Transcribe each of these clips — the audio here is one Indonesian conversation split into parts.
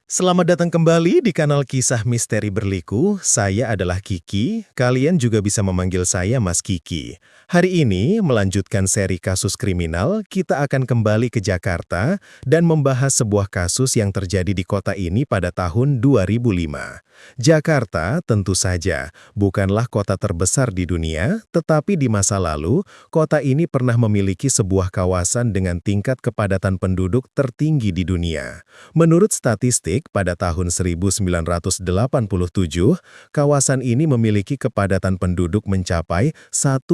Selamat datang kembali di kanal Kisah Misteri Berliku. Saya adalah Kiki. Kalian juga bisa memanggil saya Mas Kiki. Hari ini, melanjutkan seri kasus kriminal, kita akan kembali ke Jakarta dan membahas sebuah kasus yang terjadi di kota ini pada tahun 2005. Jakarta tentu saja bukanlah kota terbesar di dunia, tetapi di masa lalu, kota ini pernah memiliki sebuah kawasan dengan tingkat kepadatan penduduk tertinggi di dunia. Menurut statistik, pada tahun 1987, kawasan ini memiliki kepadatan penduduk mencapai 1,2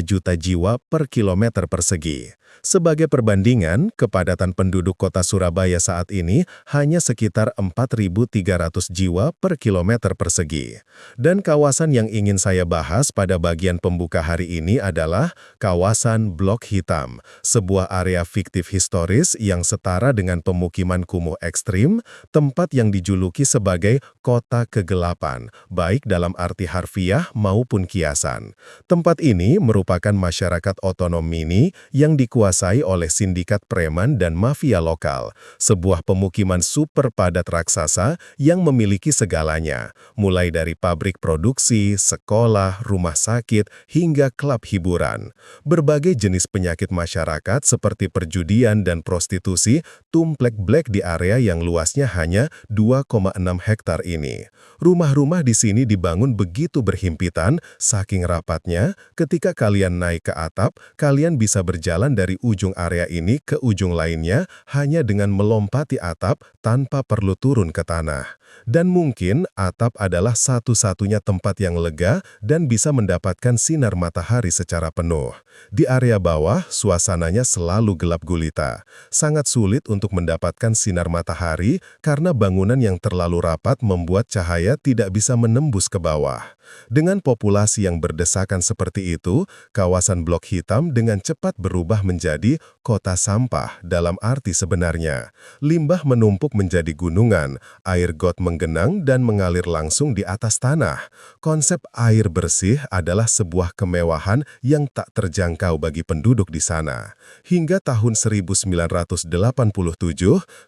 juta jiwa per kilometer persegi. Sebagai perbandingan, kepadatan penduduk kota Surabaya saat ini hanya sekitar 4.300 jiwa per kilometer persegi. Dan kawasan yang ingin saya bahas pada bagian pembuka hari ini adalah kawasan Blok Hitam, sebuah area fiktif historis yang setara dengan pemukiman kumuh ekstrim, tempat yang dijuluki sebagai kota kegelapan, baik dalam arti harfiah maupun kiasan. Tempat ini merupakan masyarakat otonom mini yang dikuasai oleh sindikat preman dan mafia lokal, sebuah pemukiman super padat raksasa yang memiliki segalanya, mulai dari pabrik produksi, sekolah, rumah sakit, hingga klub hiburan. Berbagai jenis penyakit masyarakat seperti perjudian dan prostitusi tumplek-blek di area yang luasnya hanya 2,6 hektar ini. Rumah-rumah di sini dibangun begitu berhimpitan, saking rapatnya, ketika kalian naik ke atap, kalian bisa berjalan dari ujung area ini ke ujung lainnya hanya dengan melompati atap tanpa perlu turun ke tanah. Dan mungkin atap adalah satu-satunya tempat yang lega dan bisa mendapatkan sinar matahari secara penuh. Di area bawah, suasananya selalu gelap gulita. Sangat sulit untuk mendapatkan sinar matahari karena bangunan yang terlalu rapat membuat cahaya tidak bisa menembus ke bawah. Dengan populasi yang berdesakan seperti itu, kawasan Blok Hitam dengan cepat berubah menjadi kota sampah dalam arti sebenarnya. Limbah menumpuk menjadi gunungan, air got menggenang dan mengalir langsung di atas tanah. Konsep air bersih adalah sebuah kemewahan yang tak terjangkau bagi penduduk di sana. Hingga tahun 1987,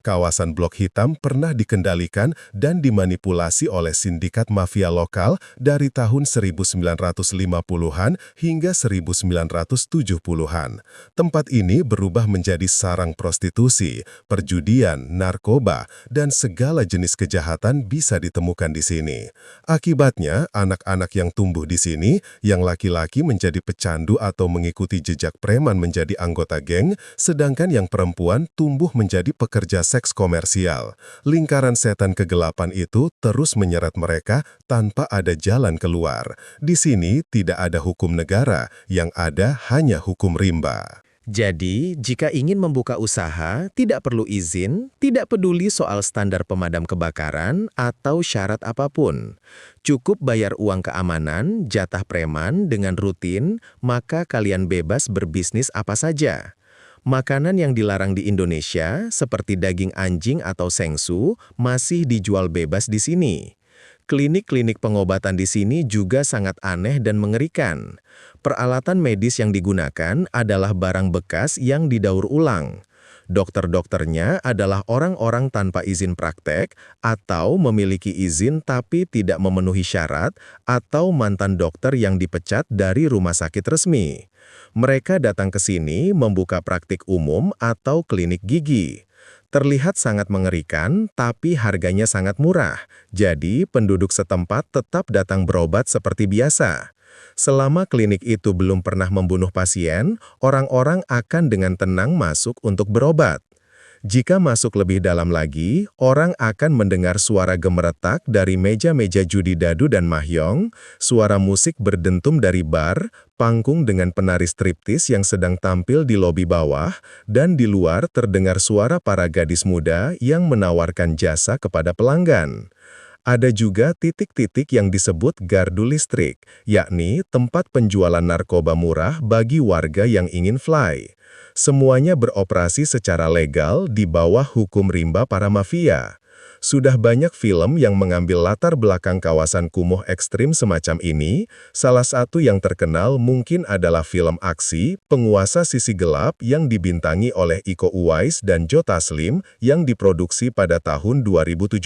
kawasan Blok Hitam pernah dikendalikan dan dimanipulasi oleh sindikat mafia lokal dari tahun 1950-an hingga 1970-an. Tempat ini berubah menjadi sarang prostitusi, perjudian, narkoba, dan segala jenis kejahatan bisa ditemukan di sini. Akibatnya, anak-anak yang tumbuh di sini, yang laki-laki menjadi pecandu atau mengikuti jejak preman menjadi anggota geng, sedangkan yang perempuan tumbuh menjadi pekerja seks komersial. Lingkaran setan kegelapan itu terus menyeret mereka tanpa ada jalan keluar. Di sini tidak ada hukum negara, yang ada hanya hukum rimba. Jadi, jika ingin membuka usaha, tidak perlu izin, tidak peduli soal standar pemadam kebakaran, atau syarat apapun. Cukup bayar uang keamanan, jatah preman, dengan rutin, maka kalian bebas berbisnis apa saja. Makanan yang dilarang di Indonesia, seperti daging anjing atau sengsu, masih dijual bebas di sini. Klinik-klinik pengobatan di sini juga sangat aneh dan mengerikan. Peralatan medis yang digunakan adalah barang bekas yang didaur ulang. Dokter-dokternya adalah orang-orang tanpa izin praktek atau memiliki izin tapi tidak memenuhi syarat atau mantan dokter yang dipecat dari rumah sakit resmi. Mereka datang ke sini membuka praktik umum atau klinik gigi. Terlihat sangat mengerikan, tapi harganya sangat murah. Jadi, penduduk setempat tetap datang berobat seperti biasa. Selama klinik itu belum pernah membunuh pasien, orang-orang akan dengan tenang masuk untuk berobat. Jika masuk lebih dalam lagi, orang akan mendengar suara gemeretak dari meja-meja judi dadu dan mahjong, suara musik berdentum dari bar, panggung dengan penari striptis yang sedang tampil di lobi bawah, dan di luar terdengar suara para gadis muda yang menawarkan jasa kepada pelanggan. Ada juga titik-titik yang disebut gardu listrik, yakni tempat penjualan narkoba murah bagi warga yang ingin fly. Semuanya beroperasi secara legal di bawah hukum rimba para mafia. Sudah banyak film yang mengambil latar belakang kawasan kumuh ekstrim semacam ini. Salah satu yang terkenal mungkin adalah film aksi Penguasa Sisi Gelap yang dibintangi oleh Iko Uwais dan Joe Taslim yang diproduksi pada tahun 2017.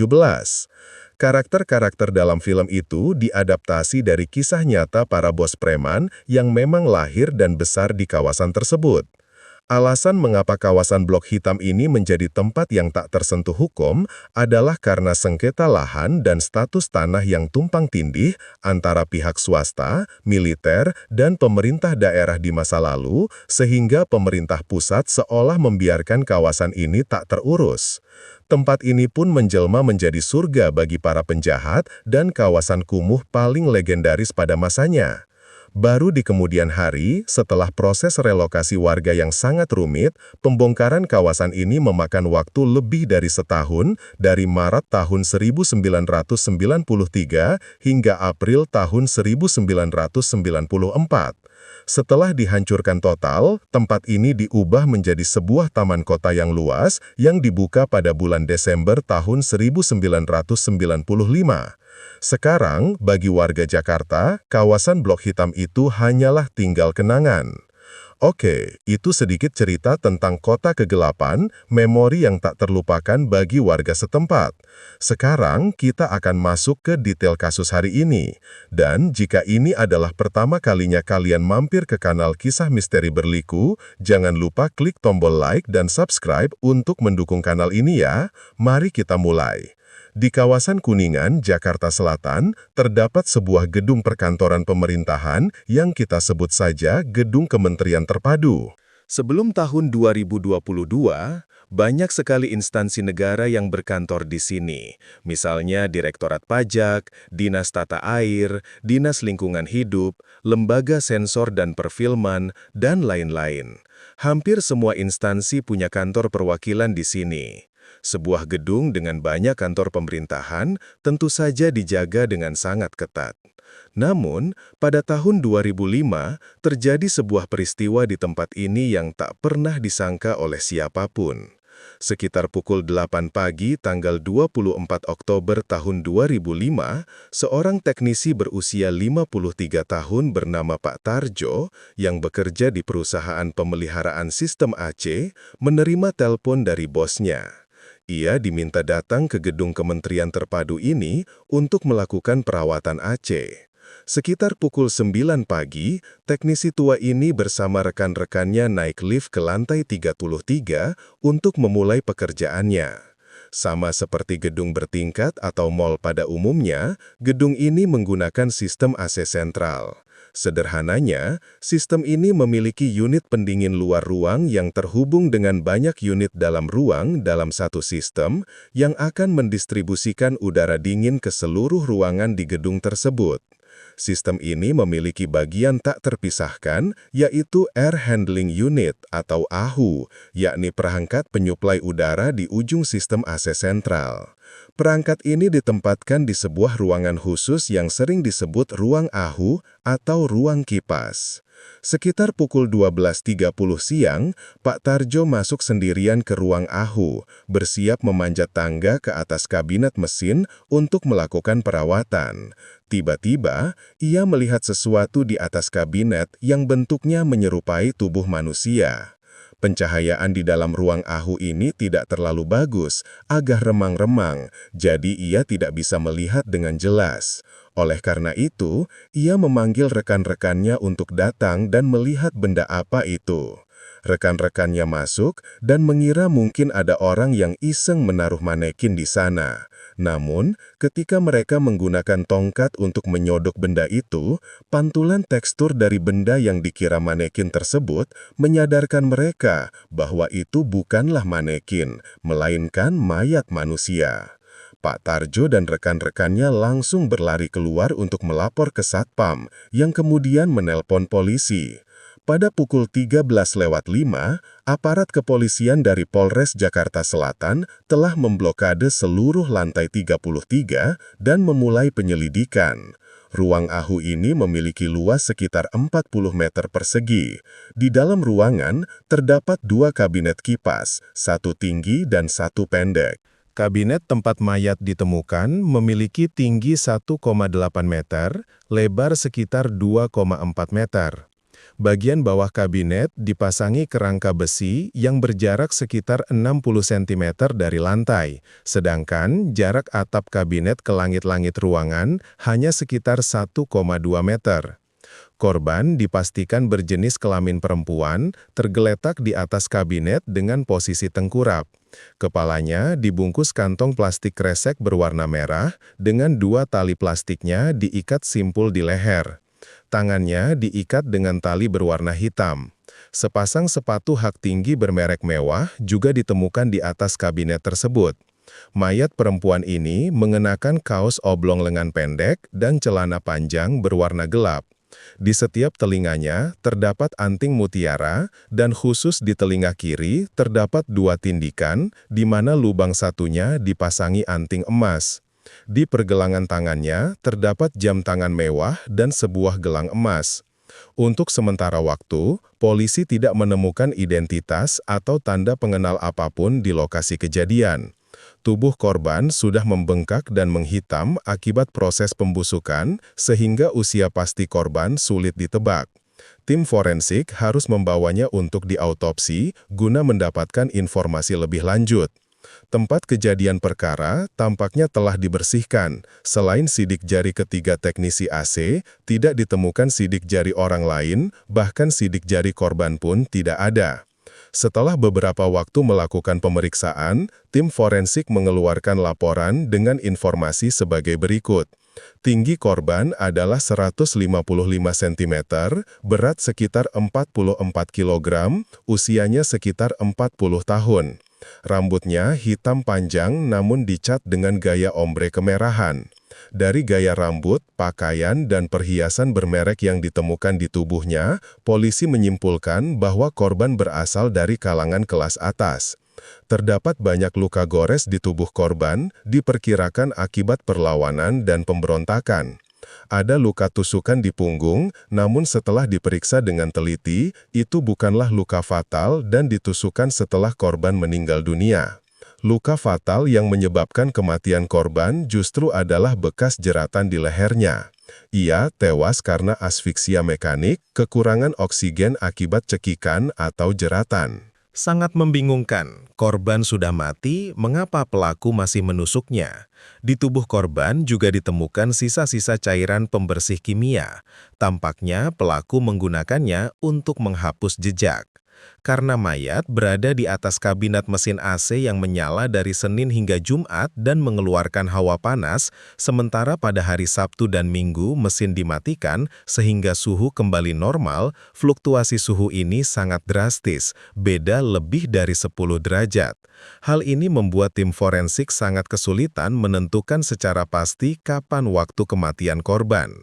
Karakter-karakter dalam film itu diadaptasi dari kisah nyata para bos preman yang memang lahir dan besar di kawasan tersebut. Alasan mengapa kawasan Blok Hitam ini menjadi tempat yang tak tersentuh hukum adalah karena sengketa lahan dan status tanah yang tumpang tindih antara pihak swasta, militer, dan pemerintah daerah di masa lalu, sehingga pemerintah pusat seolah membiarkan kawasan ini tak terurus. Tempat ini pun menjelma menjadi surga bagi para penjahat dan kawasan kumuh paling legendaris pada masanya. Baru di kemudian hari, setelah proses relokasi warga yang sangat rumit, pembongkaran kawasan ini memakan waktu lebih dari setahun, dari Maret tahun 1993 hingga April tahun 1994. Setelah dihancurkan total, tempat ini diubah menjadi sebuah taman kota yang luas yang dibuka pada bulan Desember tahun 1995. Sekarang, bagi warga Jakarta, kawasan Blok Hitam itu hanyalah tinggal kenangan. Oke, itu sedikit cerita tentang kota kegelapan, memori yang tak terlupakan bagi warga setempat. Sekarang, kita akan masuk ke detail kasus hari ini. Dan jika ini adalah pertama kalinya kalian mampir ke kanal Kisah Misteri Berliku, jangan lupa klik tombol like dan subscribe untuk mendukung kanal ini ya. Mari kita mulai. Di kawasan Kuningan, Jakarta Selatan, terdapat sebuah gedung perkantoran pemerintahan yang kita sebut saja Gedung Kementerian Terpadu. Sebelum tahun 2022, banyak sekali instansi negara yang berkantor di sini. Misalnya Direktorat Pajak, Dinas Tata Air, Dinas Lingkungan Hidup, Lembaga Sensor dan Perfilman, dan lain-lain. Hampir semua instansi punya kantor perwakilan di sini. Sebuah gedung dengan banyak kantor pemerintahan tentu saja dijaga dengan sangat ketat. Namun, pada tahun 2005, terjadi sebuah peristiwa di tempat ini yang tak pernah disangka oleh siapapun. Sekitar pukul 8 pagi tanggal 24 Oktober tahun 2005, seorang teknisi berusia 53 tahun bernama Pak Tarjo, yang bekerja di perusahaan pemeliharaan sistem AC, menerima telepon dari bosnya. Ia diminta datang ke gedung Kementerian Terpadu ini untuk melakukan perawatan AC. Sekitar pukul 9 pagi, teknisi tua ini bersama rekan-rekannya naik lift ke lantai 33 untuk memulai pekerjaannya. Sama seperti gedung bertingkat atau mal pada umumnya, gedung ini menggunakan sistem AC sentral. Sederhananya, sistem ini memiliki unit pendingin luar ruang yang terhubung dengan banyak unit dalam ruang dalam satu sistem yang akan mendistribusikan udara dingin ke seluruh ruangan di gedung tersebut. Sistem ini memiliki bagian tak terpisahkan, yaitu Air Handling Unit atau AHU, yakni perangkat penyuplai udara di ujung sistem AC sentral. Perangkat ini ditempatkan di sebuah ruangan khusus yang sering disebut ruang AHU atau ruang kipas. Sekitar pukul 12.30 siang, Pak Tarjo masuk sendirian ke ruang AHU, bersiap memanjat tangga ke atas kabinet mesin untuk melakukan perawatan. Tiba-tiba, ia melihat sesuatu di atas kabinet yang bentuknya menyerupai tubuh manusia. Pencahayaan di dalam ruang AHU ini tidak terlalu bagus, agak remang-remang, jadi ia tidak bisa melihat dengan jelas. Oleh karena itu, ia memanggil rekan-rekannya untuk datang dan melihat benda apa itu. Rekan-rekannya masuk dan mengira mungkin ada orang yang iseng menaruh manekin di sana. Namun, ketika mereka menggunakan tongkat untuk menyodok benda itu, pantulan tekstur dari benda yang dikira manekin tersebut menyadarkan mereka bahwa itu bukanlah manekin, melainkan mayat manusia. Pak Tarjo dan rekan-rekannya langsung berlari keluar untuk melapor ke Satpam, yang kemudian menelpon polisi. Pada pukul 13.05, aparat kepolisian dari Polres Jakarta Selatan telah memblokade seluruh lantai 33 dan memulai penyelidikan. Ruang AHU ini memiliki luas sekitar 40 meter persegi. Di dalam ruangan, terdapat 2 kabinet kipas, satu tinggi dan satu pendek. Kabinet tempat mayat ditemukan memiliki tinggi 1,8 meter, lebar sekitar 2,4 meter. Bagian bawah kabinet dipasangi kerangka besi yang berjarak sekitar 60 cm dari lantai, sedangkan jarak atap kabinet ke langit-langit ruangan hanya sekitar 1,2 meter. Korban dipastikan berjenis kelamin perempuan, tergeletak di atas kabinet dengan posisi tengkurap. Kepalanya dibungkus kantong plastik kresek berwarna merah, dengan 2 tali plastiknya diikat simpul di leher. Tangannya diikat dengan tali berwarna hitam. Sepasang sepatu hak tinggi bermerek mewah juga ditemukan di atas kabinet tersebut. Mayat perempuan ini mengenakan kaos oblong lengan pendek dan celana panjang berwarna gelap. Di setiap telinganya terdapat anting mutiara, dan khusus di telinga kiri terdapat 2 tindikan, di mana lubang satunya dipasangi anting emas. Di pergelangan tangannya terdapat jam tangan mewah dan sebuah gelang emas. Untuk sementara waktu, polisi tidak menemukan identitas atau tanda pengenal apapun di lokasi kejadian. Tubuh korban sudah membengkak dan menghitam akibat proses pembusukan, sehingga usia pasti korban sulit ditebak. Tim forensik harus membawanya untuk diautopsi guna mendapatkan informasi lebih lanjut. Tempat kejadian perkara tampaknya telah dibersihkan. Selain sidik jari ketiga teknisi AC, tidak ditemukan sidik jari orang lain, bahkan sidik jari korban pun tidak ada. Setelah beberapa waktu melakukan pemeriksaan, tim forensik mengeluarkan laporan dengan informasi sebagai berikut. Tinggi korban adalah 155 cm, berat sekitar 44 kg, usianya sekitar 40 tahun. Rambutnya hitam panjang namun dicat dengan gaya ombre kemerahan. Dari gaya rambut, pakaian, dan perhiasan bermerek yang ditemukan di tubuhnya, polisi menyimpulkan bahwa korban berasal dari kalangan kelas atas. Terdapat banyak luka gores di tubuh korban, diperkirakan akibat perlawanan dan pemberontakan. Ada luka tusukan di punggung, namun setelah diperiksa dengan teliti, itu bukanlah luka fatal dan ditusukan setelah korban meninggal dunia. Luka fatal yang menyebabkan kematian korban justru adalah bekas jeratan di lehernya. Ia tewas karena asfiksia mekanik, kekurangan oksigen akibat cekikan atau jeratan. Sangat membingungkan, korban sudah mati, mengapa pelaku masih menusuknya? Di tubuh korban juga ditemukan sisa-sisa cairan pembersih kimia. Tampaknya pelaku menggunakannya untuk menghapus jejak. Karena mayat berada di atas kabinet mesin AC yang menyala dari Senin hingga Jumat dan mengeluarkan hawa panas, sementara pada hari Sabtu dan Minggu mesin dimatikan sehingga suhu kembali normal, fluktuasi suhu ini sangat drastis, beda lebih dari 10 derajat. Hal ini membuat tim forensik sangat kesulitan menentukan secara pasti kapan waktu kematian korban.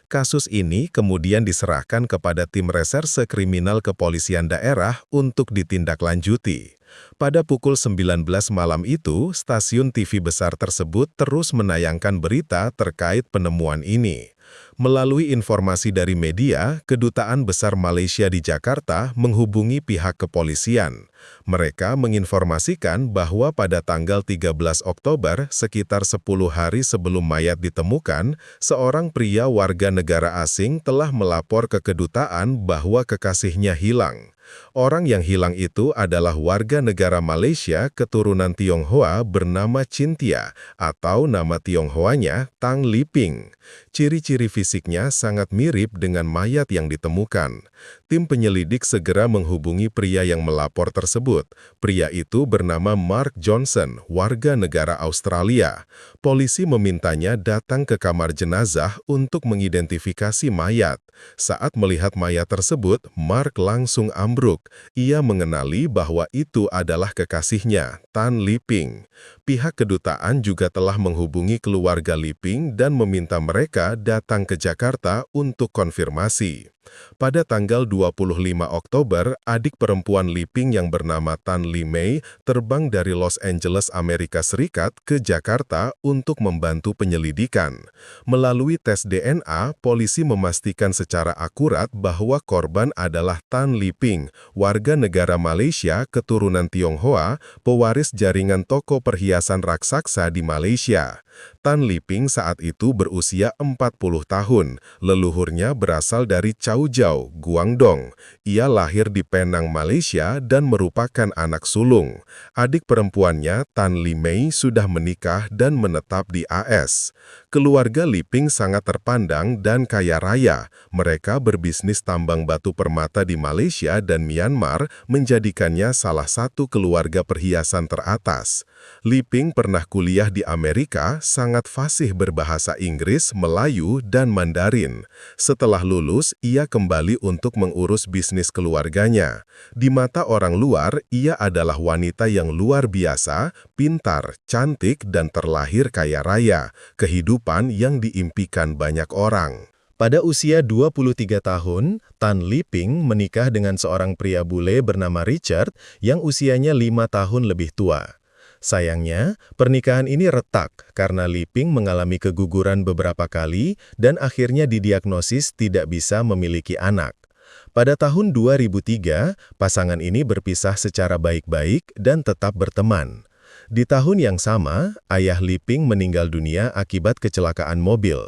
Kasus ini kemudian diserahkan kepada tim reserse kriminal kepolisian daerah untuk ditindaklanjuti. Pada pukul 19 malam itu, stasiun TV besar tersebut terus menayangkan berita terkait penemuan ini. Melalui informasi dari media, Kedutaan Besar Malaysia di Jakarta menghubungi pihak kepolisian. Mereka menginformasikan bahwa pada tanggal 13 Oktober, sekitar 10 hari sebelum mayat ditemukan, seorang pria warga negara asing telah melapor ke kedutaan bahwa kekasihnya hilang. Orang yang hilang itu adalah warga negara Malaysia keturunan Tionghoa bernama Cynthia, atau nama Tionghoanya Tang Liping. Ciri-ciri fisiknya sangat mirip dengan mayat yang ditemukan. Tim penyelidik segera menghubungi pria yang melapor tersebut. Pria itu bernama Mark Johnson, warga negara Australia. Polisi memintanya datang ke kamar jenazah untuk mengidentifikasi mayat. Saat melihat mayat tersebut, Mark langsung ambruk. Ia mengenali bahwa itu adalah kekasihnya, Tan Liping. Pihak kedutaan juga telah menghubungi keluarga Liping dan meminta mereka datang ke Jakarta untuk konfirmasi. Pada tanggal 25 Oktober, adik perempuan Liping yang bernama Tan Li Mei terbang dari Los Angeles, Amerika Serikat ke Jakarta untuk membantu penyelidikan. Melalui tes DNA, polisi memastikan secara akurat bahwa korban adalah Tan Liping, warga negara Malaysia keturunan Tionghoa, pewaris jaringan toko perhiasan perhiasan raksasa di Malaysia. Tan Liping saat itu berusia 40 tahun. Leluhurnya berasal dari Chaozhou, Guangdong. Ia lahir di Penang, Malaysia dan merupakan anak sulung. Adik perempuannya, Tan Limei, sudah menikah dan menetap di AS. Keluarga Liping sangat terpandang dan kaya raya. Mereka berbisnis tambang batu permata di Malaysia dan Myanmar, menjadikannya salah satu keluarga perhiasan teratas. Liping pernah kuliah di Amerika, sangat fasih berbahasa Inggris, Melayu, dan Mandarin. Setelah lulus, ia kembali untuk mengurus bisnis keluarganya. Di mata orang luar, ia adalah wanita yang luar biasa, pintar, cantik, dan terlahir kaya raya. Kehidupan yang diimpikan banyak orang. Pada usia 23 tahun, Tan Liping menikah dengan seorang pria bule bernama Richard yang usianya 5 tahun lebih tua. Sayangnya, pernikahan ini retak karena Liping mengalami keguguran beberapa kali dan akhirnya didiagnosis tidak bisa memiliki anak. Pada tahun 2003, pasangan ini berpisah secara baik-baik dan tetap berteman. Di tahun yang sama, ayah Liping meninggal dunia akibat kecelakaan mobil.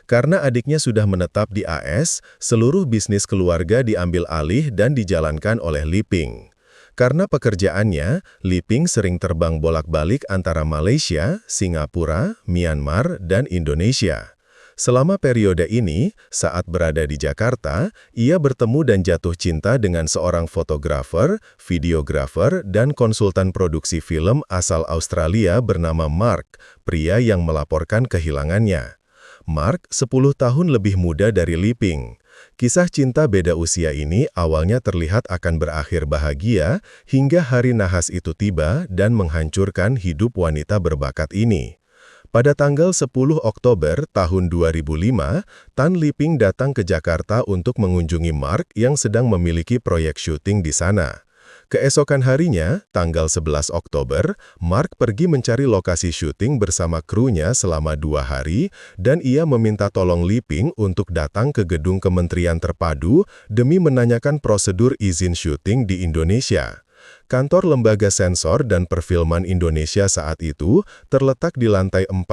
Karena adiknya sudah menetap di AS, seluruh bisnis keluarga diambil alih dan dijalankan oleh Liping. Karena pekerjaannya, Liping sering terbang bolak-balik antara Malaysia, Singapura, Myanmar, dan Indonesia. Selama periode ini, saat berada di Jakarta, ia bertemu dan jatuh cinta dengan seorang fotografer, videografer, dan konsultan produksi film asal Australia bernama Mark, pria yang melaporkan kehilangannya. Mark 10 tahun lebih muda dari Liping. Kisah cinta beda usia ini awalnya terlihat akan berakhir bahagia hingga hari nahas itu tiba dan menghancurkan hidup wanita berbakat ini. Pada tanggal 10 Oktober tahun 2005, Tan Liping datang ke Jakarta untuk mengunjungi Mark yang sedang memiliki proyek syuting di sana. Keesokan harinya, tanggal 11 Oktober, Mark pergi mencari lokasi syuting bersama krunya selama 2 hari dan ia meminta tolong Liping untuk datang ke gedung Kementerian Terpadu demi menanyakan prosedur izin syuting di Indonesia. Kantor Lembaga Sensor dan Perfilman Indonesia saat itu terletak di lantai 40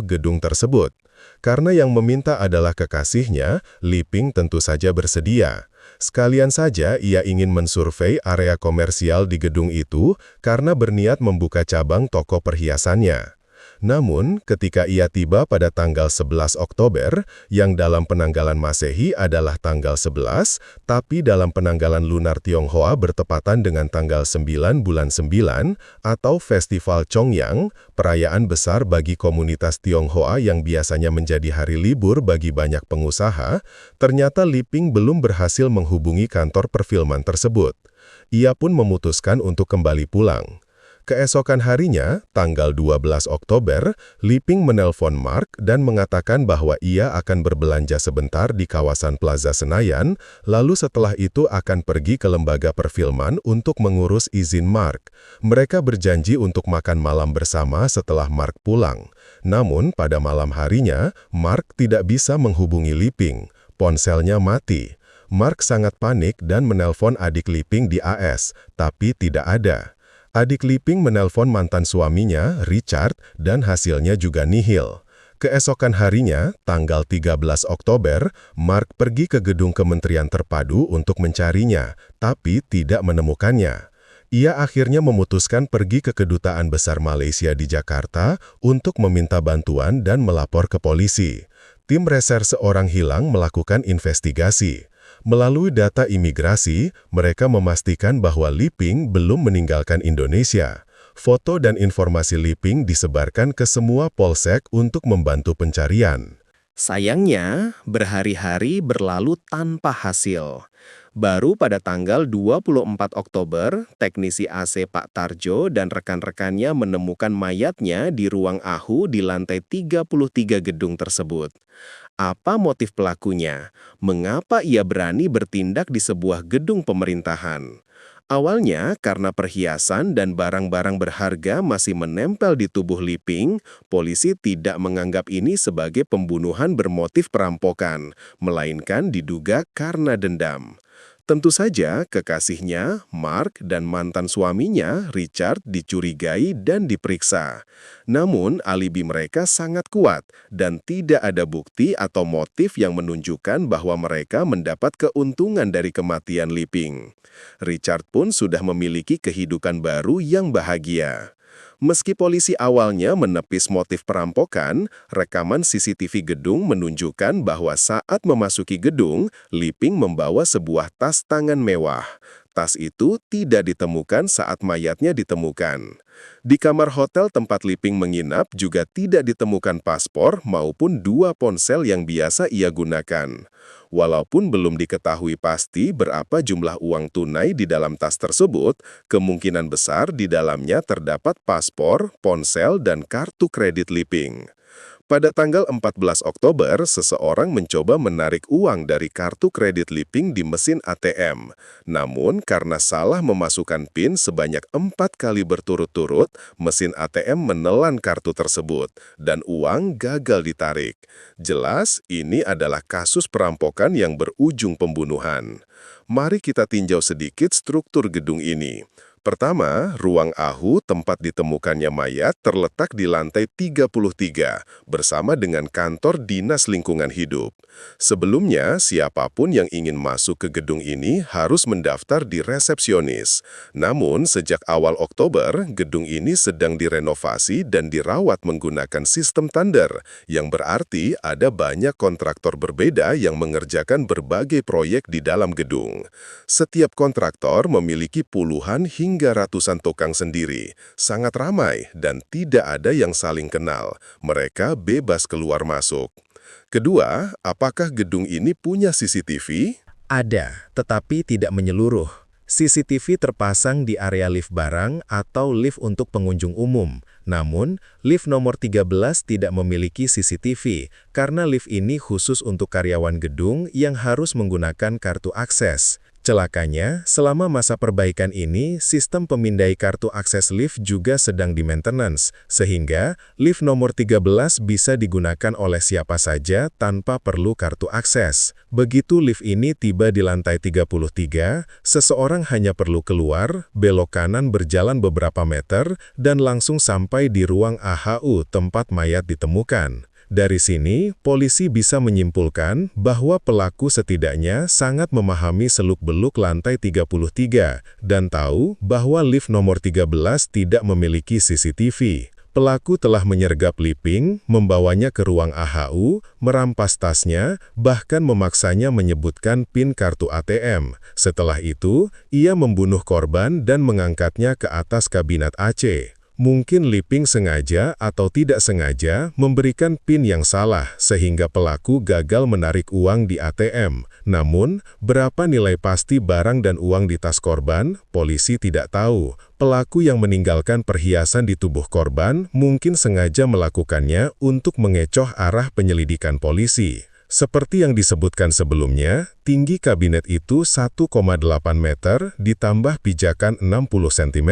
gedung tersebut. Karena yang meminta adalah kekasihnya, Liping tentu saja bersedia. Sekalian saja ia ingin mensurvei area komersial di gedung itu karena berniat membuka cabang toko perhiasannya. Namun, ketika ia tiba pada tanggal 11 Oktober, yang dalam penanggalan Masehi adalah tanggal 11, tapi dalam penanggalan lunar Tionghoa bertepatan dengan tanggal 9 bulan 9, atau Festival Chongyang, perayaan besar bagi komunitas Tionghoa yang biasanya menjadi hari libur bagi banyak pengusaha, ternyata Liping belum berhasil menghubungi kantor perfilman tersebut. Ia pun memutuskan untuk kembali pulang. Keesokan harinya, tanggal 12 Oktober, Liping menelpon Mark dan mengatakan bahwa ia akan berbelanja sebentar di kawasan Plaza Senayan, lalu setelah itu akan pergi ke lembaga perfilman untuk mengurus izin Mark. Mereka berjanji untuk makan malam bersama setelah Mark pulang. Namun, pada malam harinya, Mark tidak bisa menghubungi Liping. Ponselnya mati. Mark sangat panik dan menelpon adik Liping di AS, tapi tidak ada. Adik Liping menelpon mantan suaminya, Richard, dan hasilnya juga nihil. Keesokan harinya, tanggal 13 Oktober, Mark pergi ke gedung Kementerian Terpadu untuk mencarinya, tapi tidak menemukannya. Ia akhirnya memutuskan pergi ke Kedutaan Besar Malaysia di Jakarta untuk meminta bantuan dan melapor ke polisi. Tim reserse orang hilang melakukan investigasi. Melalui data imigrasi, mereka memastikan bahwa Liping belum meninggalkan Indonesia. Foto dan informasi Liping disebarkan ke semua polsek untuk membantu pencarian. Sayangnya, berhari-hari berlalu tanpa hasil. Baru pada tanggal 24 Oktober, teknisi AC Pak Tarjo dan rekan-rekannya menemukan mayatnya di ruang AHU di lantai 33 gedung tersebut. Apa motif pelakunya? Mengapa ia berani bertindak di sebuah gedung pemerintahan? Awalnya, karena perhiasan dan barang-barang berharga masih menempel di tubuh Liping, polisi tidak menganggap ini sebagai pembunuhan bermotif perampokan, melainkan diduga karena dendam. Tentu saja kekasihnya, Mark, dan mantan suaminya, Richard, dicurigai dan diperiksa. Namun, alibi mereka sangat kuat dan tidak ada bukti atau motif yang menunjukkan bahwa mereka mendapat keuntungan dari kematian Liping. Richard pun sudah memiliki kehidupan baru yang bahagia. Meski polisi awalnya menepis motif perampokan, rekaman CCTV gedung menunjukkan bahwa saat memasuki gedung, Liping membawa sebuah tas tangan mewah. Tas itu tidak ditemukan saat mayatnya ditemukan. Di kamar hotel tempat Liping menginap juga tidak ditemukan paspor maupun 2 ponsel yang biasa ia gunakan. Walaupun belum diketahui pasti berapa jumlah uang tunai di dalam tas tersebut, kemungkinan besar di dalamnya terdapat paspor, ponsel, dan kartu kredit Liping. Pada tanggal 14 Oktober, seseorang mencoba menarik uang dari kartu kredit Liping di mesin ATM. Namun, karena salah memasukkan PIN sebanyak 4 kali berturut-turut, mesin ATM menelan kartu tersebut, dan uang gagal ditarik. Jelas, ini adalah kasus perampokan yang berujung pembunuhan. Mari kita tinjau sedikit struktur gedung ini. Pertama, ruang AHU tempat ditemukannya mayat terletak di lantai 33 bersama dengan kantor Dinas Lingkungan Hidup. Sebelumnya, siapapun yang ingin masuk ke gedung ini harus mendaftar di resepsionis. Namun, sejak awal Oktober, gedung ini sedang direnovasi dan dirawat menggunakan sistem tender, yang berarti ada banyak kontraktor berbeda yang mengerjakan berbagai proyek di dalam gedung. Setiap kontraktor memiliki puluhan hingga ratusan tukang sendiri, sangat ramai dan tidak ada yang saling kenal. Mereka bebas keluar masuk. Kedua, apakah gedung ini punya CCTV? Ada, tetapi tidak menyeluruh. CCTV terpasang di area lift barang atau lift untuk pengunjung umum. Namun, lift nomor 13 tidak memiliki CCTV karena lift ini khusus untuk karyawan gedung yang harus menggunakan kartu akses. Celakanya, selama masa perbaikan ini, sistem pemindai kartu akses lift juga sedang di-maintenance, sehingga lift nomor 13 bisa digunakan oleh siapa saja tanpa perlu kartu akses. Begitu lift ini tiba di lantai 33, seseorang hanya perlu keluar, belok kanan berjalan beberapa meter, dan langsung sampai di ruang AHU tempat mayat ditemukan. Dari sini, polisi bisa menyimpulkan bahwa pelaku setidaknya sangat memahami seluk-beluk lantai 33 dan tahu bahwa lift nomor 13 tidak memiliki CCTV. Pelaku telah menyergap Liping, membawanya ke ruang AHU, merampas tasnya, bahkan memaksanya menyebutkan PIN kartu ATM. Setelah itu, ia membunuh korban dan mengangkatnya ke atas kabinet AC. Mungkin Liping sengaja atau tidak sengaja memberikan PIN yang salah sehingga pelaku gagal menarik uang di ATM. Namun, berapa nilai pasti barang dan uang di tas korban, polisi tidak tahu. Pelaku yang meninggalkan perhiasan di tubuh korban mungkin sengaja melakukannya untuk mengecoh arah penyelidikan polisi. Seperti yang disebutkan sebelumnya, tinggi kabinet itu 1,8 meter ditambah pijakan 60 cm,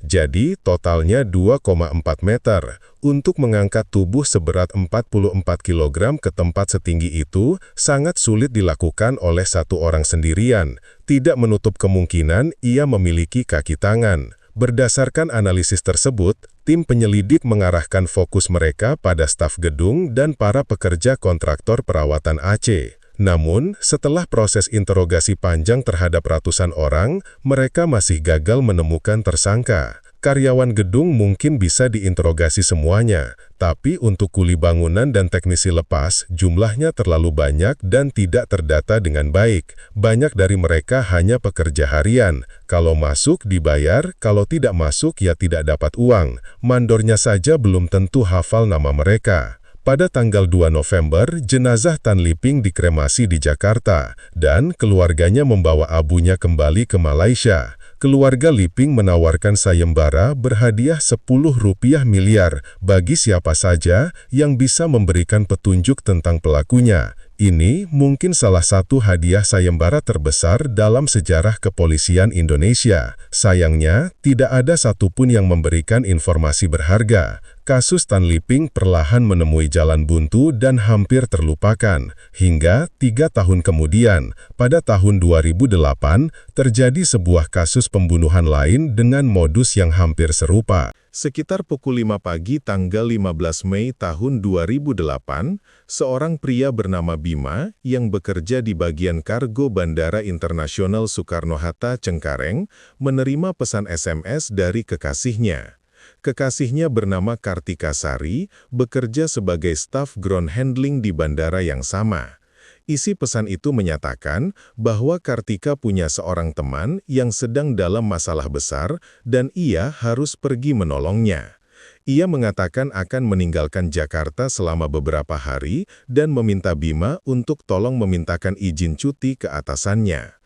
jadi totalnya 2,4 meter. Untuk mengangkat tubuh seberat 44 kg ke tempat setinggi itu, sangat sulit dilakukan oleh satu orang sendirian. Tidak menutup kemungkinan ia memiliki kaki tangan. Berdasarkan analisis tersebut, tim penyelidik mengarahkan fokus mereka pada staf gedung dan para pekerja kontraktor perawatan AC. Namun, setelah proses interogasi panjang terhadap ratusan orang, mereka masih gagal menemukan tersangka. Karyawan gedung mungkin bisa diinterogasi semuanya, tapi untuk kuli bangunan dan teknisi lepas, jumlahnya terlalu banyak dan tidak terdata dengan baik. Banyak dari mereka hanya pekerja harian. Kalau masuk, dibayar, kalau tidak masuk, ya tidak dapat uang. Mandornya saja belum tentu hafal nama mereka. Pada tanggal 2 November, jenazah Tan Liping dikremasi di Jakarta, dan keluarganya membawa abunya kembali ke Malaysia. Keluarga Liping menawarkan sayembara berhadiah 10 rupiah miliar bagi siapa saja yang bisa memberikan petunjuk tentang pelakunya. Ini mungkin salah satu hadiah sayembara terbesar dalam sejarah kepolisian Indonesia. Sayangnya, tidak ada satupun yang memberikan informasi berharga. kasus Tan Liping perlahan menemui jalan buntu dan hampir terlupakan, hingga 3 tahun kemudian, pada tahun 2008, terjadi sebuah kasus pembunuhan lain dengan modus yang hampir serupa. Sekitar pukul 5 pagi tanggal 15 Mei tahun 2008, seorang pria bernama Bima yang bekerja di bagian kargo Bandara Internasional Soekarno-Hatta, Cengkareng, menerima pesan SMS dari kekasihnya. Kekasihnya bernama Kartika Sari, bekerja sebagai staf ground handling di bandara yang sama. Isi pesan itu menyatakan bahwa Kartika punya seorang teman yang sedang dalam masalah besar dan ia harus pergi menolongnya. Ia mengatakan akan meninggalkan Jakarta selama beberapa hari dan meminta Bima untuk tolong memintakan izin cuti ke atasannya.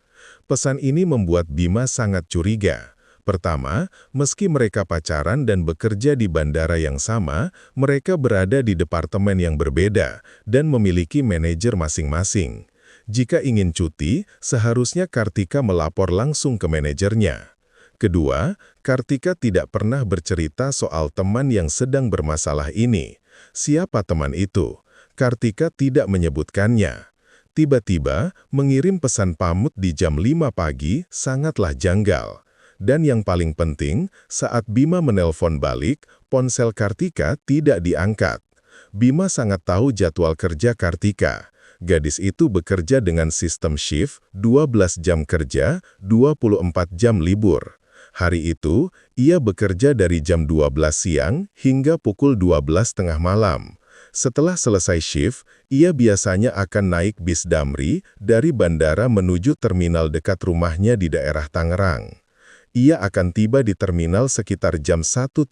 Pesan ini membuat Bima sangat curiga. Pertama, meski mereka pacaran dan bekerja di bandara yang sama, mereka berada di departemen yang berbeda dan memiliki manajer masing-masing. Jika ingin cuti, seharusnya Kartika melapor langsung ke manajernya. Kedua, Kartika tidak pernah bercerita soal teman yang sedang bermasalah ini. Siapa teman itu? Kartika tidak menyebutkannya. Tiba-tiba, mengirim pesan pamut di jam 5 pagi sangatlah janggal. Dan yang paling penting, saat Bima menelpon balik, ponsel Kartika tidak diangkat. Bima sangat tahu jadwal kerja Kartika. Gadis itu bekerja dengan sistem shift, 12 jam kerja, 24 jam libur. Hari itu, ia bekerja dari jam 12 siang hingga pukul 12 tengah malam. Setelah selesai shift, ia biasanya akan naik bis Damri dari bandara menuju terminal dekat rumahnya di daerah Tangerang. Ia akan tiba di terminal sekitar jam 1.30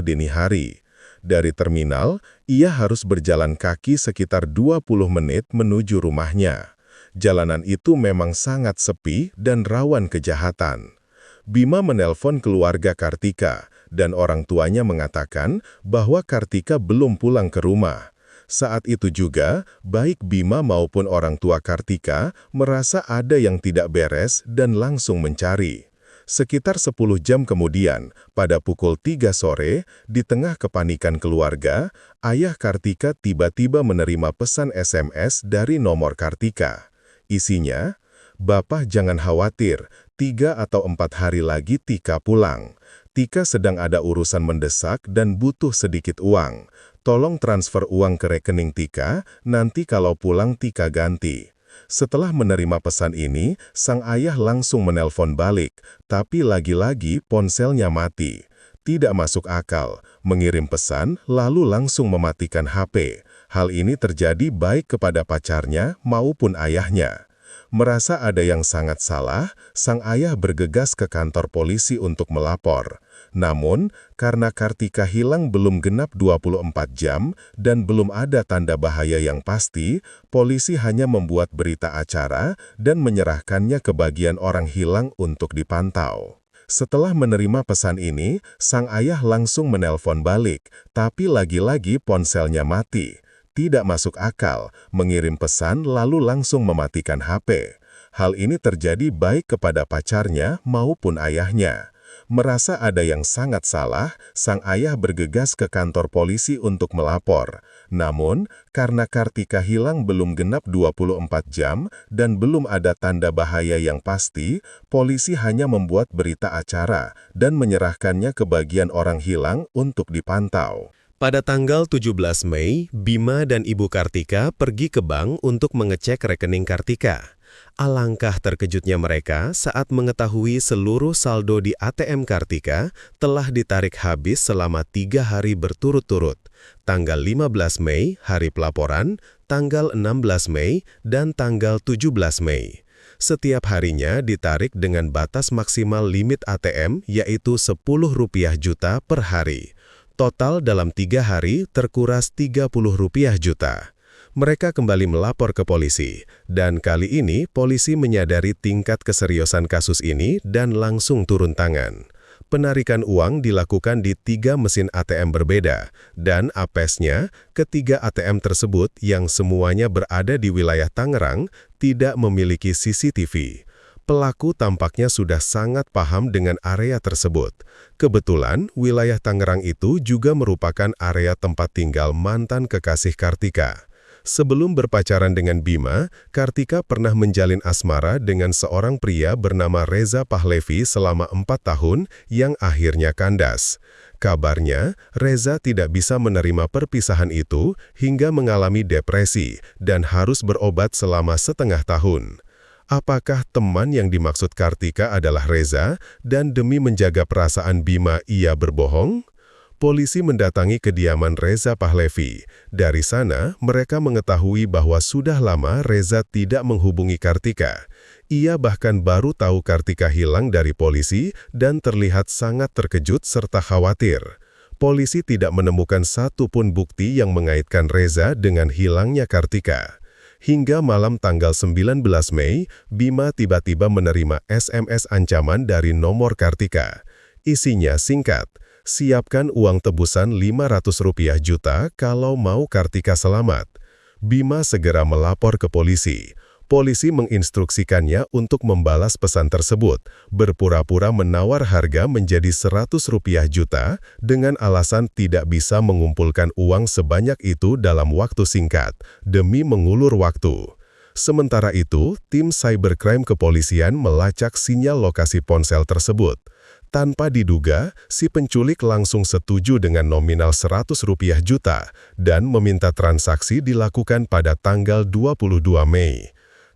dini hari. Dari terminal, ia harus berjalan kaki sekitar 20 menit menuju rumahnya. Jalanan itu memang sangat sepi dan rawan kejahatan. Bima menelpon keluarga Kartika, dan orang tuanya mengatakan bahwa Kartika belum pulang ke rumah. Saat itu juga, baik Bima maupun orang tua Kartika merasa ada yang tidak beres dan langsung mencari. Sekitar 10 jam kemudian, pada pukul 3 sore, di tengah kepanikan keluarga, ayah Kartika tiba-tiba menerima pesan SMS dari nomor Kartika. Isinya, "Bapak jangan khawatir, 3 atau 4 hari lagi Tika pulang. Tika sedang ada urusan mendesak dan butuh sedikit uang. Tolong transfer uang ke rekening Tika, nanti kalau pulang Tika ganti." Setelah menerima pesan ini, sang ayah langsung menelpon balik, tapi lagi-lagi ponselnya mati. Tidak masuk akal, mengirim pesan lalu langsung mematikan HP. Hal ini terjadi baik kepada pacarnya maupun ayahnya. Merasa ada yang sangat salah, sang ayah bergegas ke kantor polisi untuk melapor. Namun, karena Kartika hilang belum genap 24 jam dan belum ada tanda bahaya yang pasti, polisi hanya membuat berita acara dan menyerahkannya ke bagian orang hilang untuk dipantau. Setelah menerima pesan ini, sang ayah langsung menelpon balik, tapi lagi-lagi ponselnya mati. Tidak masuk akal, mengirim pesan lalu langsung mematikan HP. Hal ini terjadi baik kepada pacarnya maupun ayahnya. Merasa ada yang sangat salah, sang ayah bergegas ke kantor polisi untuk melapor. Namun, karena Kartika hilang belum genap 24 jam dan belum ada tanda bahaya yang pasti, polisi hanya membuat berita acara dan menyerahkannya ke bagian orang hilang untuk dipantau. Pada tanggal 17 Mei, Bima dan Ibu Kartika pergi ke bank untuk mengecek rekening Kartika. Alangkah terkejutnya mereka saat mengetahui seluruh saldo di ATM Kartika telah ditarik habis selama 3 hari berturut-turut. Tanggal 15 Mei, hari pelaporan, tanggal 16 Mei, dan tanggal 17 Mei. Setiap harinya ditarik dengan batas maksimal limit ATM yaitu Rp10 juta per hari. Total dalam 3 hari terkuras Rp30 juta. Mereka kembali melapor ke polisi, dan kali ini polisi menyadari tingkat keseriusan kasus ini dan langsung turun tangan. Penarikan uang dilakukan di 3 mesin ATM berbeda, dan apesnya, ketiga ATM tersebut yang semuanya berada di wilayah Tangerang tidak memiliki CCTV. Pelaku tampaknya sudah sangat paham dengan area tersebut. Kebetulan, wilayah Tangerang itu juga merupakan area tempat tinggal mantan kekasih Kartika. Sebelum berpacaran dengan Bima, Kartika pernah menjalin asmara dengan seorang pria bernama Reza Pahlevi selama 4 tahun yang akhirnya kandas. Kabarnya, Reza tidak bisa menerima perpisahan itu hingga mengalami depresi dan harus berobat selama setengah tahun. Apakah teman yang dimaksud Kartika adalah Reza dan demi menjaga perasaan Bima ia berbohong? Polisi mendatangi kediaman Reza Pahlevi. Dari sana, mereka mengetahui bahwa sudah lama Reza tidak menghubungi Kartika. Ia bahkan baru tahu Kartika hilang dari polisi dan terlihat sangat terkejut serta khawatir. Polisi tidak menemukan satupun bukti yang mengaitkan Reza dengan hilangnya Kartika. Hingga malam tanggal 19 Mei, Bima tiba-tiba menerima SMS ancaman dari nomor Kartika. Isinya singkat, siapkan uang tebusan Rp500 juta kalau mau Kartika selamat. Bima segera melapor ke polisi. Polisi menginstruksikannya untuk membalas pesan tersebut, berpura-pura menawar harga menjadi Rp100 juta dengan alasan tidak bisa mengumpulkan uang sebanyak itu dalam waktu singkat, demi mengulur waktu. Sementara itu, tim cybercrime kepolisian melacak sinyal lokasi ponsel tersebut. Tanpa diduga, si penculik langsung setuju dengan nominal Rp100 juta dan meminta transaksi dilakukan pada tanggal 22 Mei.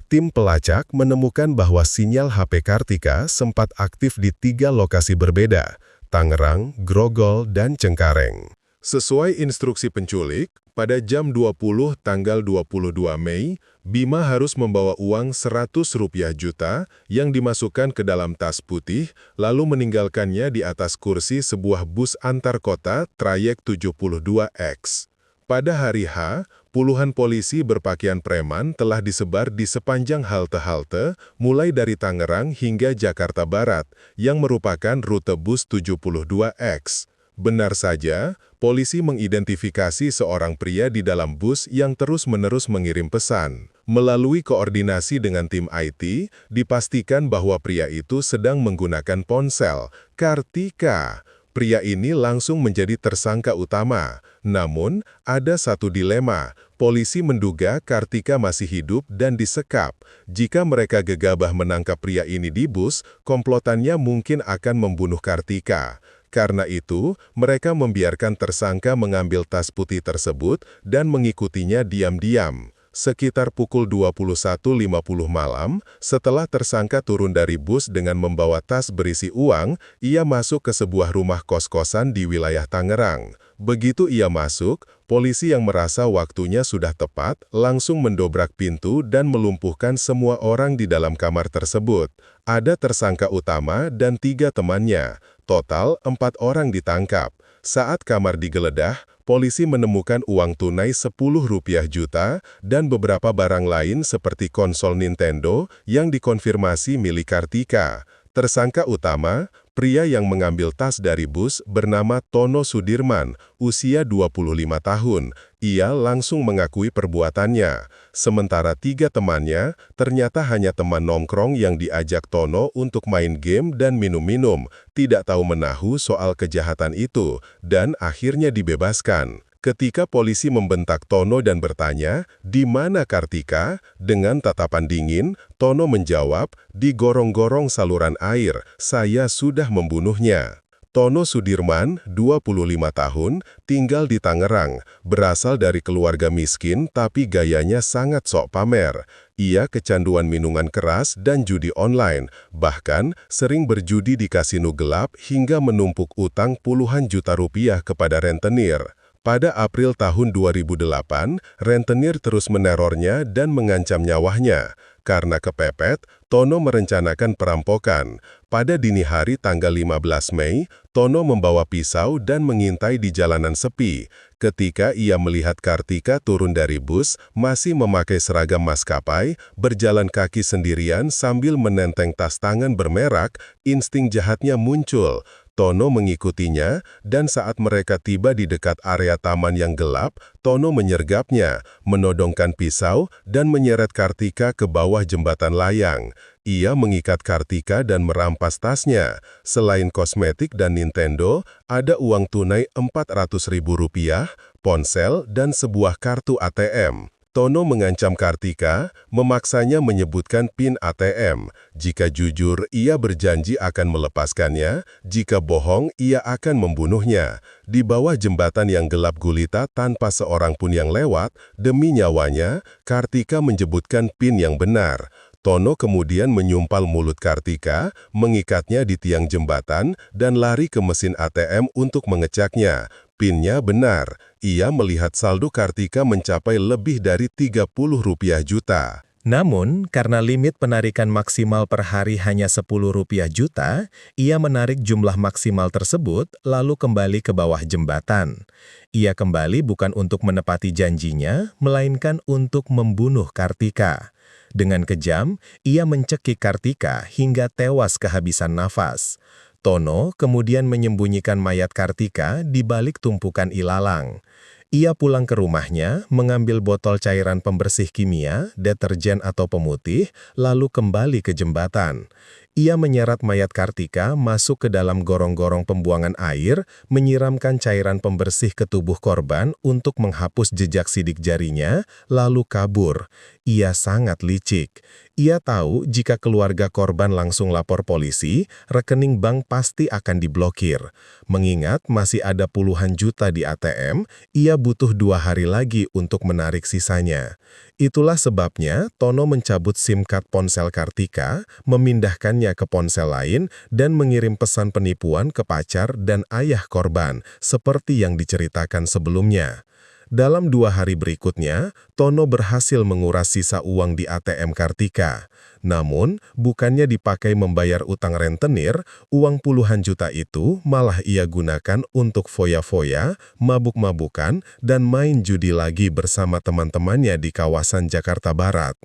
Tim pelacak menemukan bahwa sinyal HP Kartika sempat aktif di 3 lokasi berbeda, Tangerang, Grogol, dan Cengkareng. Sesuai instruksi penculik, pada jam 20 tanggal 22 Mei, Bima harus membawa uang Rp100 juta yang dimasukkan ke dalam tas putih, lalu meninggalkannya di atas kursi sebuah bus antar kota trayek 72X. Pada hari H, puluhan polisi berpakaian preman telah disebar di sepanjang halte-halte, mulai dari Tangerang hingga Jakarta Barat, yang merupakan rute bus 72X. Benar saja, polisi mengidentifikasi seorang pria di dalam bus yang terus-menerus mengirim pesan. Melalui koordinasi dengan tim IT, dipastikan bahwa pria itu sedang menggunakan ponsel Kartika. Pria ini langsung menjadi tersangka utama. Namun, ada satu dilema. Polisi menduga Kartika masih hidup dan disekap. Jika mereka gegabah menangkap pria ini di bus, komplotannya mungkin akan membunuh Kartika. Karena itu, mereka membiarkan tersangka mengambil tas putih tersebut dan mengikutinya diam-diam. Sekitar pukul 21.50 malam, setelah tersangka turun dari bus dengan membawa tas berisi uang, ia masuk ke sebuah rumah kos-kosan di wilayah Tangerang. Begitu ia masuk, polisi yang merasa waktunya sudah tepat, langsung mendobrak pintu dan melumpuhkan semua orang di dalam kamar tersebut. Ada tersangka utama dan 3 temannya. Total 4 orang ditangkap. Saat kamar digeledah, polisi menemukan uang tunai Rp10 juta dan beberapa barang lain seperti konsol Nintendo yang dikonfirmasi milik Kartika. Tersangka utama, pria yang mengambil tas dari bus bernama Tono Sudirman, usia 25 tahun. Ia langsung mengakui perbuatannya. Sementara 3 temannya, ternyata hanya teman nongkrong yang diajak Tono untuk main game dan minum-minum, tidak tahu menahu soal kejahatan itu, dan akhirnya dibebaskan. Ketika polisi membentak Tono dan bertanya, "Di mana Kartika?" Dengan tatapan dingin, Tono menjawab, "Di gorong-gorong saluran air, saya sudah membunuhnya." Tono Sudirman, 25 tahun, tinggal di Tangerang, berasal dari keluarga miskin tapi gayanya sangat sok pamer. Ia kecanduan minuman keras dan judi online, bahkan sering berjudi di kasino gelap hingga menumpuk utang puluhan juta rupiah kepada rentenir. Pada April tahun 2008, rentenir terus menerornya dan mengancam nyawanya. Karena kepepet, Tono merencanakan perampokan. Pada dini hari tanggal 15 Mei, Tono membawa pisau dan mengintai di jalanan sepi. Ketika ia melihat Kartika turun dari bus, masih memakai seragam maskapai, berjalan kaki sendirian sambil menenteng tas tangan bermerak, insting jahatnya muncul. Tono mengikutinya, dan saat mereka tiba di dekat area taman yang gelap, Tono menyergapnya, menodongkan pisau, dan menyeret Kartika ke bawah jembatan layang. Ia mengikat Kartika dan merampas tasnya. Selain kosmetik dan Nintendo, ada uang tunai Rp400.000, ponsel, dan sebuah kartu ATM. Tono mengancam Kartika, memaksanya menyebutkan PIN ATM. Jika jujur, ia berjanji akan melepaskannya. Jika bohong, ia akan membunuhnya. Di bawah jembatan yang gelap gulita tanpa seorang pun yang lewat, demi nyawanya, Kartika menyebutkan PIN yang benar. Tono kemudian menyumpal mulut Kartika, mengikatnya di tiang jembatan, dan lari ke mesin ATM untuk mengeceknya. PIN-nya benar. Ia melihat saldo Kartika mencapai lebih dari Rp30 juta. Namun, karena limit penarikan maksimal per hari hanya Rp10 juta, ia menarik jumlah maksimal tersebut lalu kembali ke bawah jembatan. Ia kembali bukan untuk menepati janjinya, melainkan untuk membunuh Kartika. Dengan kejam, ia mencekik Kartika hingga tewas kehabisan nafas. Tono kemudian menyembunyikan mayat Kartika di balik tumpukan ilalang. Ia pulang ke rumahnya, mengambil botol cairan pembersih kimia, deterjen atau pemutih, lalu kembali ke jembatan. Ia menyeret mayat Kartika masuk ke dalam gorong-gorong pembuangan air, menyiramkan cairan pembersih ke tubuh korban untuk menghapus jejak sidik jarinya, lalu kabur. Ia sangat licik. Ia tahu jika keluarga korban langsung lapor polisi, rekening bank pasti akan diblokir. Mengingat masih ada puluhan juta di ATM, ia butuh 2 hari lagi untuk menarik sisanya. Itulah sebabnya Tono mencabut SIM card ponsel Kartika, memindahkannya ke ponsel lain, dan mengirim pesan penipuan ke pacar dan ayah korban, seperti yang diceritakan sebelumnya. Dalam 2 hari berikutnya, Tono berhasil menguras sisa uang di ATM Kartika. Namun, bukannya dipakai membayar utang rentenir, uang puluhan juta itu malah ia gunakan untuk foya-foya, mabuk-mabukan, dan main judi lagi bersama teman-temannya di kawasan Jakarta Barat.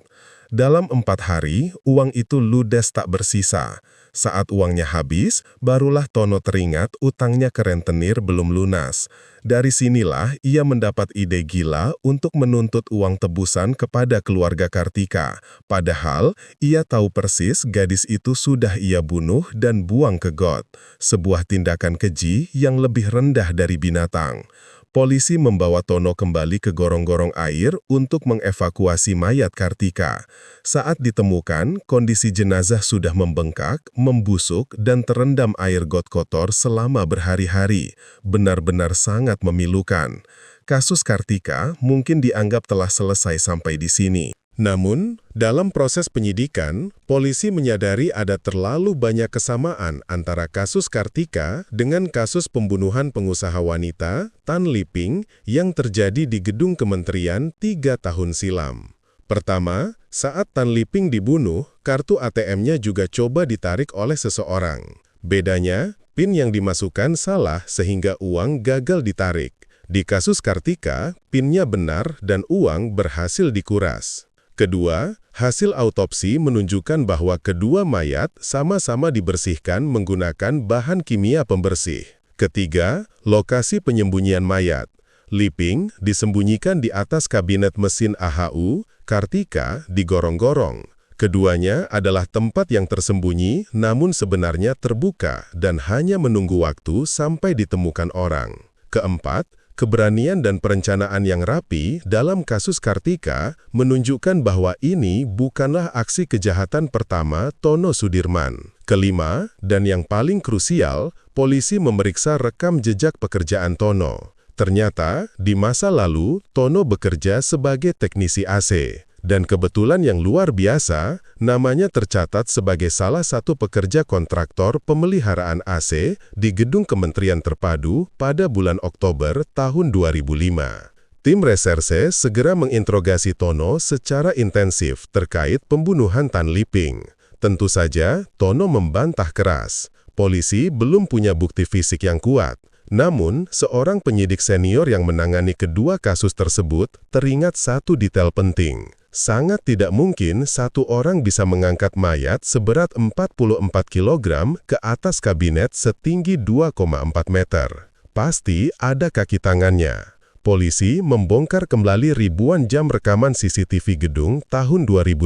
Dalam 4 hari, uang itu ludes tak bersisa. Saat uangnya habis, barulah Tono teringat utangnya ke rentenir belum lunas. Dari sinilah ia mendapat ide gila untuk menuntut uang tebusan kepada keluarga Kartika. Padahal, ia tahu persis gadis itu sudah ia bunuh dan buang ke got. Sebuah tindakan keji yang lebih rendah dari binatang. Polisi membawa Tono kembali ke gorong-gorong air untuk mengevakuasi mayat Kartika. Saat ditemukan, kondisi jenazah sudah membengkak, membusuk, dan terendam air got kotor selama berhari-hari. Benar-benar sangat memilukan. Kasus Kartika mungkin dianggap telah selesai sampai di sini. Namun, dalam proses penyidikan, polisi menyadari ada terlalu banyak kesamaan antara kasus Kartika dengan kasus pembunuhan pengusaha wanita, Tan Liping, yang terjadi di gedung kementerian 3 tahun silam. Pertama, saat Tan Liping dibunuh, kartu ATM-nya juga coba ditarik oleh seseorang. Bedanya, PIN yang dimasukkan salah sehingga uang gagal ditarik. Di kasus Kartika, PIN-nya benar dan uang berhasil dikuras. Kedua, hasil autopsi menunjukkan bahwa kedua mayat sama-sama dibersihkan menggunakan bahan kimia pembersih. Ketiga, lokasi penyembunyian mayat. Liping disembunyikan di atas kabinet mesin AHU, Kartika di gorong-gorong. Keduanya adalah tempat yang tersembunyi namun sebenarnya terbuka dan hanya menunggu waktu sampai ditemukan orang. Keempat, keberanian dan perencanaan yang rapi dalam kasus Kartika menunjukkan bahwa ini bukanlah aksi kejahatan pertama Tono Sudirman. Kelima, dan yang paling krusial, polisi memeriksa rekam jejak pekerjaan Tono. Ternyata, di masa lalu, Tono bekerja sebagai teknisi AC. Dan kebetulan yang luar biasa, namanya tercatat sebagai salah satu pekerja kontraktor pemeliharaan AC di Gedung Kementerian Terpadu pada bulan Oktober tahun 2005. Tim reserse segera menginterogasi Tono secara intensif terkait pembunuhan Tan Liping. Tentu saja, Tono membantah keras. Polisi belum punya bukti fisik yang kuat. Namun, seorang penyidik senior yang menangani kedua kasus tersebut teringat satu detail penting. Sangat tidak mungkin satu orang bisa mengangkat mayat seberat 44 kg ke atas kabinet setinggi 2,4 meter. Pasti ada kaki tangannya. Polisi membongkar kembali ribuan jam rekaman CCTV gedung tahun 2005.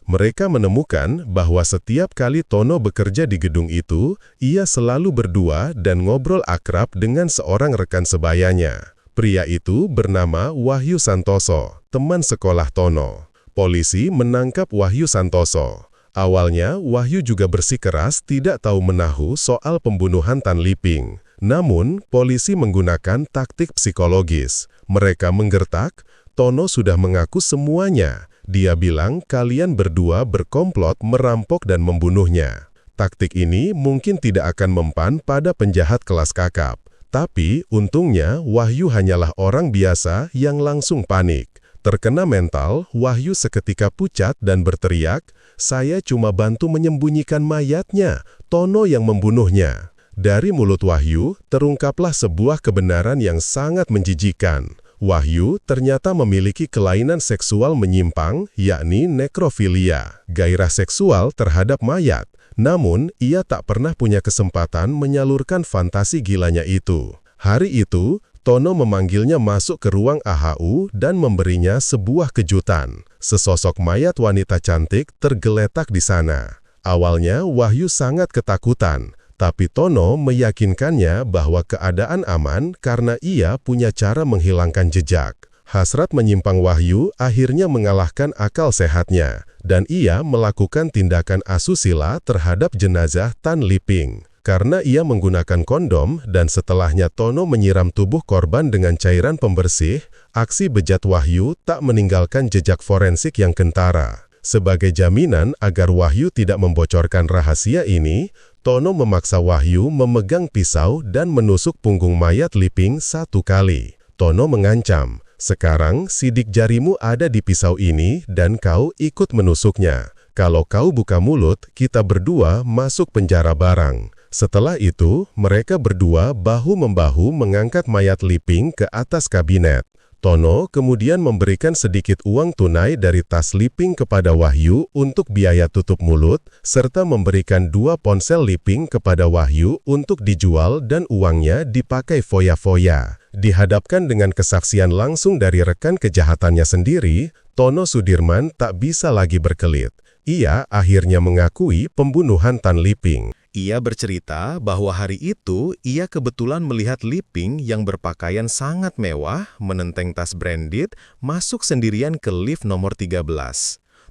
Mereka menemukan bahwa setiap kali Tono bekerja di gedung itu, ia selalu berdua dan ngobrol akrab dengan seorang rekan sebayanya. Pria itu bernama Wahyu Santoso, teman sekolah Tono. Polisi menangkap Wahyu Santoso. Awalnya, Wahyu juga bersikeras tidak tahu menahu soal pembunuhan Tan Liping. Namun, polisi menggunakan taktik psikologis. Mereka menggertak, Tono sudah mengaku semuanya. Dia bilang kalian berdua berkomplot merampok dan membunuhnya. Taktik ini mungkin tidak akan mempan pada penjahat kelas kakap. Tapi, untungnya Wahyu hanyalah orang biasa yang langsung panik. Terkena mental, Wahyu seketika pucat dan berteriak, "Saya cuma bantu menyembunyikan mayatnya, Tono yang membunuhnya." Dari mulut Wahyu, terungkaplah sebuah kebenaran yang sangat menjijikan. Wahyu ternyata memiliki kelainan seksual menyimpang, yakni nekrofilia, gairah seksual terhadap mayat. Namun, ia tak pernah punya kesempatan menyalurkan fantasi gilanya itu. Hari itu, Tono memanggilnya masuk ke ruang AHU dan memberinya sebuah kejutan. Sesosok mayat wanita cantik tergeletak di sana. Awalnya, Wahyu sangat ketakutan, tapi Tono meyakinkannya bahwa keadaan aman karena ia punya cara menghilangkan jejak. Hasrat menyimpang Wahyu akhirnya mengalahkan akal sehatnya, dan ia melakukan tindakan asusila terhadap jenazah Tan Liping. Karena ia menggunakan kondom dan setelahnya Tono menyiram tubuh korban dengan cairan pembersih, aksi bejat Wahyu tak meninggalkan jejak forensik yang kentara. Sebagai jaminan agar Wahyu tidak membocorkan rahasia ini, Tono memaksa Wahyu memegang pisau dan menusuk punggung mayat Liping 1 kali. Tono mengancam, "Sekarang sidik jarimu ada di pisau ini dan kau ikut menusuknya. Kalau kau buka mulut, kita berdua masuk penjara bareng." Setelah itu, mereka berdua bahu-membahu mengangkat mayat Liping ke atas kabinet. Tono kemudian memberikan sedikit uang tunai dari tas Liping kepada Wahyu untuk biaya tutup mulut, serta memberikan 2 ponsel Liping kepada Wahyu untuk dijual dan uangnya dipakai foya-foya. Dihadapkan dengan kesaksian langsung dari rekan kejahatannya sendiri, Tono Sudirman tak bisa lagi berkelit. Ia akhirnya mengakui pembunuhan Tan Liping. Ia bercerita bahwa hari itu ia kebetulan melihat Liping yang berpakaian sangat mewah, menenteng tas branded, masuk sendirian ke lift nomor 13.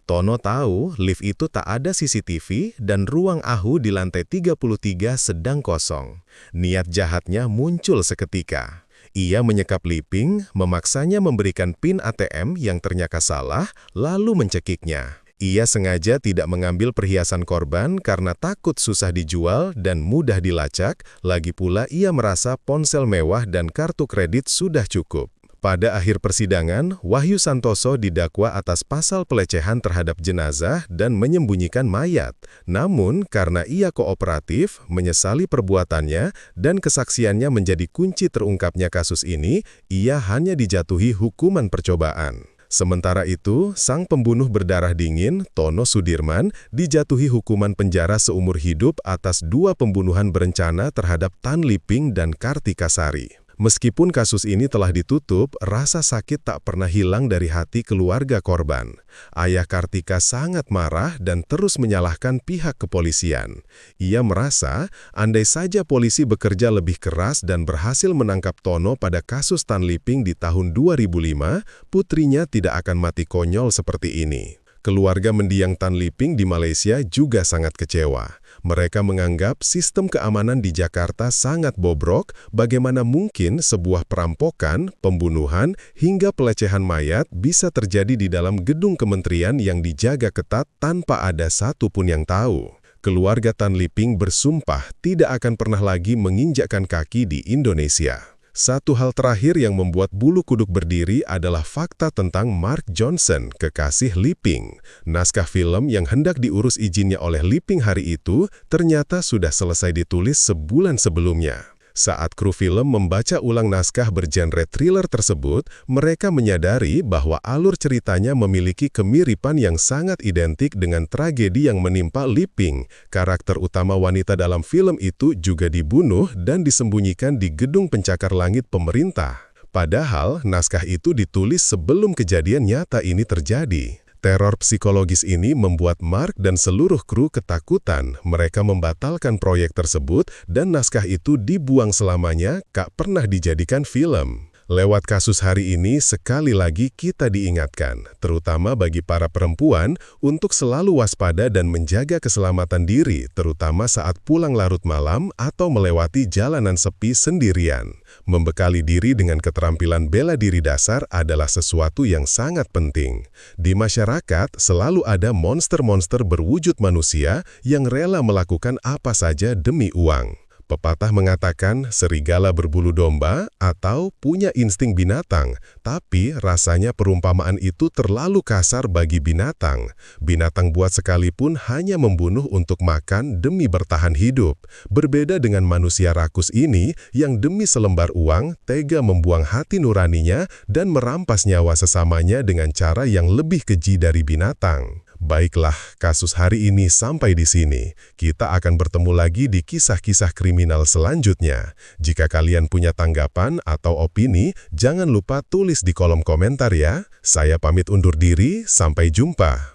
Tono tahu lift itu tak ada CCTV dan ruang AHU di lantai 33 sedang kosong. Niat jahatnya muncul seketika. Ia menyekap Liping, memaksanya memberikan PIN ATM yang ternyata salah, lalu mencekiknya. Ia sengaja tidak mengambil perhiasan korban karena takut susah dijual dan mudah dilacak, lagi pula ia merasa ponsel mewah dan kartu kredit sudah cukup. Pada akhir persidangan, Wahyu Santoso didakwa atas pasal pelecehan terhadap jenazah dan menyembunyikan mayat. Namun, karena ia kooperatif, menyesali perbuatannya, dan kesaksiannya menjadi kunci terungkapnya kasus ini, ia hanya dijatuhi hukuman percobaan. Sementara itu, sang pembunuh berdarah dingin, Tono Sudirman, dijatuhi hukuman penjara seumur hidup atas 2 pembunuhan berencana terhadap Tan Liping dan Kartika Sari. Meskipun kasus ini telah ditutup, rasa sakit tak pernah hilang dari hati keluarga korban. Ayah Kartika sangat marah dan terus menyalahkan pihak kepolisian. Ia merasa, andai saja polisi bekerja lebih keras dan berhasil menangkap Tono pada kasus Tan Liping di tahun 2005, putrinya tidak akan mati konyol seperti ini. Keluarga mendiang Tan Liping di Malaysia juga sangat kecewa. Mereka menganggap sistem keamanan di Jakarta sangat bobrok, bagaimana mungkin sebuah perampokan, pembunuhan, hingga pelecehan mayat bisa terjadi di dalam gedung kementerian yang dijaga ketat tanpa ada satupun yang tahu. Keluarga Tan Liping bersumpah tidak akan pernah lagi menginjakkan kaki di Indonesia. Satu hal terakhir yang membuat bulu kuduk berdiri adalah fakta tentang Mark Johnson, kekasih Liping. Naskah film yang hendak diurus izinnya oleh Liping hari itu ternyata sudah selesai ditulis sebulan sebelumnya. Saat kru film membaca ulang naskah bergenre thriller tersebut, mereka menyadari bahwa alur ceritanya memiliki kemiripan yang sangat identik dengan tragedi yang menimpa Li Ping. Karakter utama wanita dalam film itu juga dibunuh dan disembunyikan di gedung pencakar langit pemerintah. Padahal, naskah itu ditulis sebelum kejadian nyata ini terjadi. Teror psikologis ini membuat Mark dan seluruh kru ketakutan. Mereka membatalkan proyek tersebut dan naskah itu dibuang selamanya, gak pernah dijadikan film. Lewat kasus hari ini, sekali lagi kita diingatkan, terutama bagi para perempuan, untuk selalu waspada dan menjaga keselamatan diri, terutama saat pulang larut malam atau melewati jalanan sepi sendirian. Membekali diri dengan keterampilan bela diri dasar adalah sesuatu yang sangat penting. Di masyarakat, selalu ada monster-monster berwujud manusia yang rela melakukan apa saja demi uang. Pepatah mengatakan serigala berbulu domba atau punya insting binatang, tapi rasanya perumpamaan itu terlalu kasar bagi binatang. Binatang buas sekalipun hanya membunuh untuk makan demi bertahan hidup. Berbeda dengan manusia rakus ini yang demi selembar uang tega membuang hati nuraninya dan merampas nyawa sesamanya dengan cara yang lebih keji dari binatang. Baiklah, kasus hari ini sampai di sini. Kita akan bertemu lagi di kisah-kisah kriminal selanjutnya. Jika kalian punya tanggapan atau opini, jangan lupa tulis di kolom komentar ya. Saya pamit undur diri, sampai jumpa.